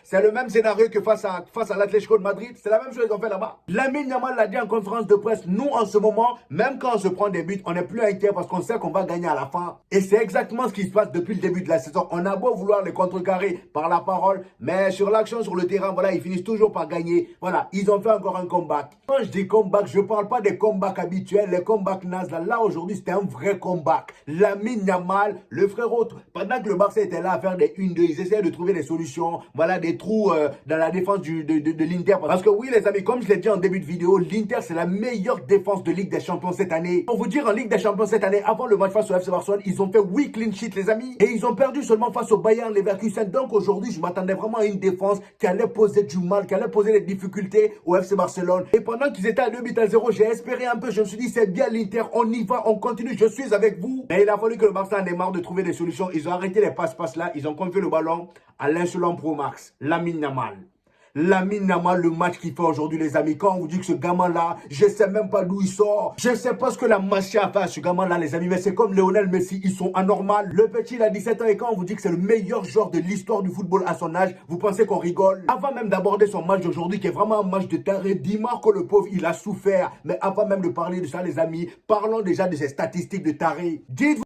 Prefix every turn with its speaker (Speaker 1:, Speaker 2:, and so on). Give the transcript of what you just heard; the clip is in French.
Speaker 1: C'est le même scénario que face à l'Atlético de Madrid. C'est la même chose qu'ils ont fait là-bas. Lamine Yamal l'a dit en conférence de presse. Nous, en ce moment, même quand on se prend des buts, on n'est plus inquiet parce qu'on sait qu'on va gagner à la fin. Et c'est exactement ce qui se passe depuis le début de la saison. On a beau vouloir les contrecarrer par la parole, mais sur l'action, sur le terrain, voilà, ils finissent toujours par gagner. Voilà, ils ont fait encore un comeback. Quand je dis comeback, je ne parle pas des comebacks habituels, les comebacks nazes. Là aujourd'hui, c'était un vrai comeback. Lamine Yamal, le frérot, pendant que le Barça était là à faire des 1-2, ils essayaient de trouver des solutions, voilà, des trous dans la défense de l'Inter. Parce que oui, les amis, comme je l'ai dit en début de vidéo, l'Inter, c'est la meilleure défense de Ligue des Champions cette année. Pour vous dire, en Ligue des Champions cette année, avant le match face au FC Barcelone, ils ont fait 8 clean sheets, les amis. Et ils ont perdu seulement face au Bayern Leverkusen. Donc aujourd'hui, je m'attendais vraiment à une défense qui allait poser du mal, qui allait poser des difficultés au FC Barcelone. Et pendant qu'ils étaient à 2-0, j'ai espéré un peu. Je me suis dit, c'est bien l'Inter, on y va, on continue, je suis avec vous. Mais il a fallu que le Barça en ait marre de trouver des solutions. Ils ont arrêté les passe-passe là, ils ont confié le ballon à l'insolent Pro Max, Lamine Yamal. Lamine Yamal, le match qu'il fait aujourd'hui, les amis. Quand on vous dit que ce gamin-là, je ne sais même pas d'où il sort. Je ne sais pas ce que la machine a fait à ce gamin-là, les amis. Mais c'est comme Lionel Messi, ils sont anormaux. Le petit, il a 17 ans et quand on vous dit que c'est le meilleur joueur de l'histoire du football à son âge, vous pensez qu'on rigole? Avant même d'aborder son match d'aujourd'hui, qui est vraiment un match de taré, Di-Marco, le pauvre, il a souffert. Mais avant même de parler de ça, les amis, parlons déjà de ses statistiques de taré. Dites-vous